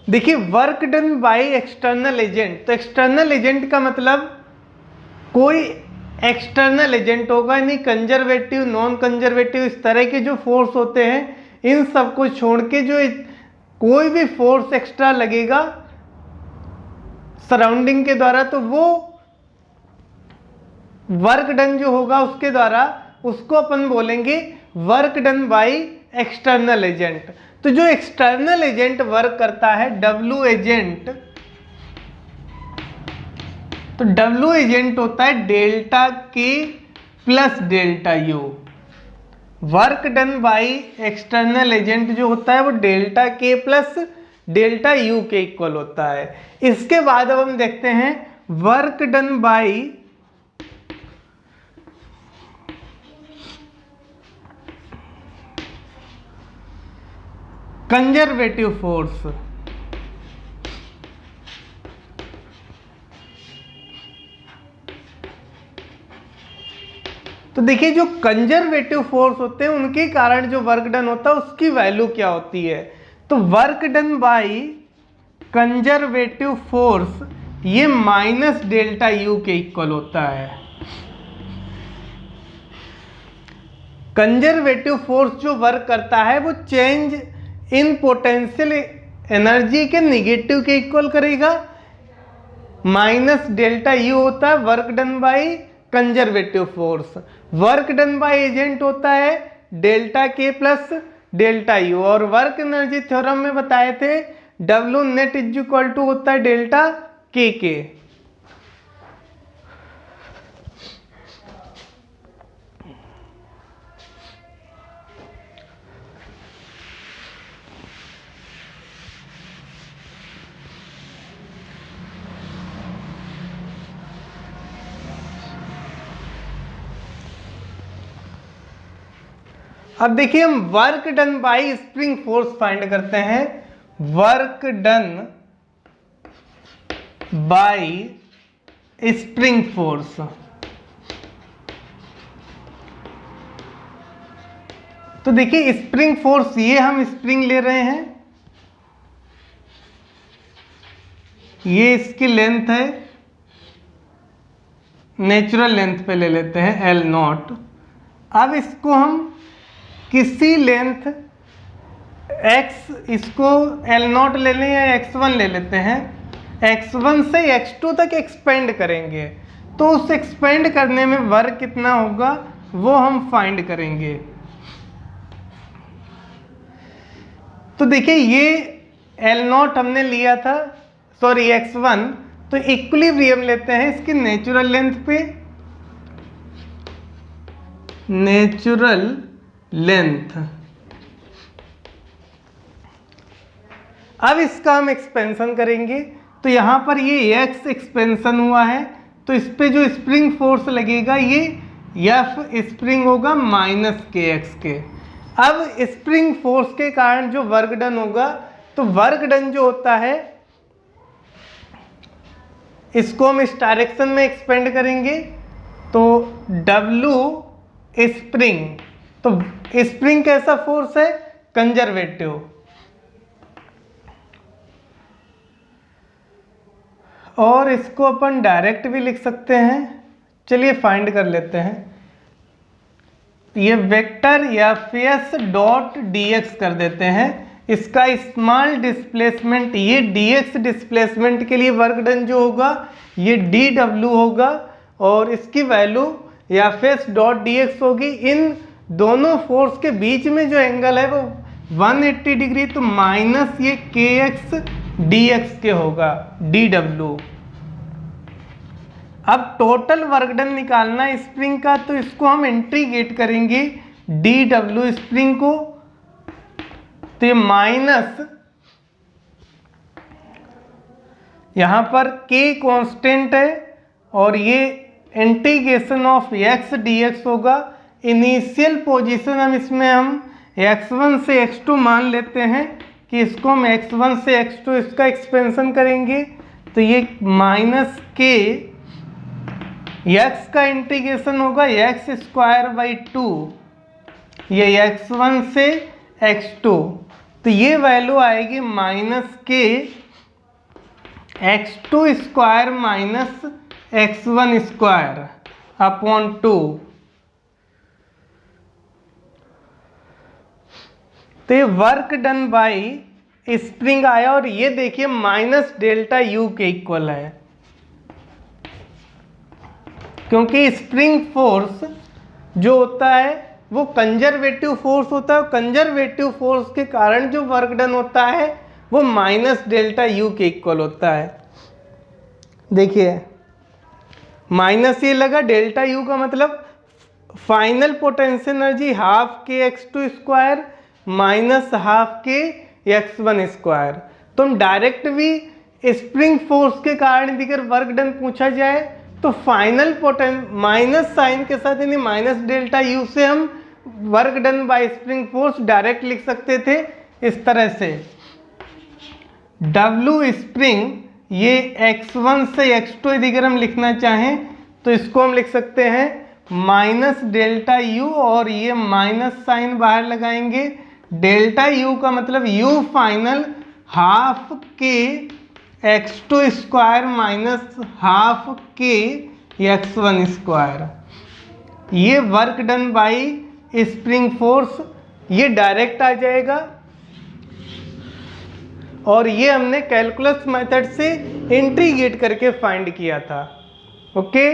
देखिए work done by external agent, तो external agent का मतलब कोई एक्सटर्नल एजेंट होगा, यानी कंजर्वेटिव, नॉन कंजर्वेटिव, इस तरह के जो फोर्स होते हैं इन सबको छोड़ के जो कोई भी फोर्स एक्स्ट्रा लगेगा सराउंडिंग के द्वारा, तो वो वर्क डन जो होगा उसके द्वारा, उसको अपन बोलेंगे work done by external agent. तो जो एक्सटर्नल एजेंट वर्क करता है डब्ल्यू एजेंट, तो डब्ल्यू एजेंट होता है delta K plus delta you. Work done by external agent जो होता है वो delta K plus delta U के इक्वल होता है। इसके बाद अब हम देखते हैं work done by conservative force. तो देखिए जो कंजर्वेटिव फोर्स होते हैं उनके कारण जो वर्क डन होता है उसकी वैल्यू क्या होती है। तो work done by conservative force ये माइनस डेल्टा यू के इक्वल होता है। कंजर्वेटिव फोर्स जो वर्क करता है वो चेंज इन पोटेंशियल एनर्जी के निगेटिव के इक्वल करेगा। माइनस डेल्टा यू होता है work done by conservative force. Work done by agent होता है delta K plus delta U, और वर्क एनर्जी थ्योरम में बताए थे W net is equal to होता है डेल्टा के। अब देखिए हम work done bye spring force find करते हैं। Work done bye spring force, तो देखिए स्प्रिंग फोर्स ये हम स्प्रिंग ले रहे हैं, ये इसकी लेंथ है, नेचुरल लेंथ पे ले लेते हैं L नॉट। अब इसको हम किसी लेंथ x, इसको L नॉट ले लें या x1 ले लेते हैं, x1 से x2 तक एक्सपेंड करेंगे, तो उस एक्सपेंड करने में वर्क कितना होगा वो हम फाइंड करेंगे। तो देखिए ये L नॉट हमने लिया था, सॉरी x1, तो इक्विलिब्रियम लेते हैं इसकी नेचुरल लेंथ पे, नेचुरल लेंथ। अब इसका हम एक्सपेंशन करेंगे, तो यहां पर ये x एक्सपेंशन हुआ है, तो इस पे जो स्प्रिंग फोर्स लगेगा ये F स्प्रिंग होगा माइनस kx के। अब स्प्रिंग फोर्स के कारण जो वर्क डन होगा, तो वर्क डन जो होता है इसको हम इस डायरेक्शन में एक्सपेंड करेंगे, तो W स्प्रिंग, तो स्प्रिंग कैसा फोर्स है, कंजर्वेटिव, और इसको अपन डायरेक्ट भी लिख सकते हैं। चलिए फाइंड कर लेते हैं, ये वेक्टर Fs डॉट dx कर देते हैं। इसका स्मॉल डिस्प्लेसमेंट, ये dx डिस्प्लेसमेंट के लिए वर्क डन जो होगा ये dw होगा, और इसकी वैल्यू Fs डॉट dx होगी। इन दोनों फोर्स के बीच में जो एंगल है वो 180 डिग्री, तो माइनस ये kx dx के होगा dw। अब टोटल वर्क डन निकालना है स्प्रिंग का, तो इसको हम इंटीग्रेट करेंगे dw स्प्रिंग को, तो ये माइनस, यहां पर k कांस्टेंट है और ये इंटीग्रेशन ऑफ x dx होगा। इनिशियल पोजीशन हम इसमें हम x1 से x2 मान लेते हैं कि इसको हम x1 से x2 इसका एक्सपेंशन करेंगे, तो ये माइनस k, x का इंटीग्रेशन होगा x स्क्वायर बाई 2, ये x1 से x2, तो ये वैल्यू आएगी माइनस के x2 square minus x1 square upon 2। तो ये वर्क डन बाई स्प्रिंग आया और ये देखिए माइनस डेल्टा यू के इक्वल है, क्योंकि स्प्रिंग फोर्स जो होता है वो कंजर्वेटिव फोर्स होता है, कंजर्वेटिव फोर्स के कारण जो वर्क डन होता है वो माइनस डेल्टा यू के इक्वल होता है। देखिए माइनस ये लगा, डेल्टा यू का मतलब फाइनल पोटेंशियल एनर्जी हाफ के x2 स्क्वायर माइनस हाफ के x1 स्क्वायर। तो हम डायरेक्ट भी स्प्रिंग फोर्स के कारण भी अगर वर्क डन पूछा जाए तो फाइनल माइनस साइन के साथ यानी माइनस डेल्टा यू से हम work done bye spring force direct लिख सकते थे इस तरह से। W स्प्रिंग ये x1 से x2 यदि अगर हम लिखना चाहें तो इसको हम लिख सकते हैं माइनस डेल्टा यू और ये माइनस साइन बाहर लगाएंगे। डेल्टा यू का मतलब u फाइनल हाफ के x2 स्क्वायर माइनस हाफ के x1 स्क्वायर। ये work done by spring force ये डायरेक्ट आ जाएगा और ये हमने कैलकुलस मेथड से इंटीग्रेट करके फाइंड किया था। ओके।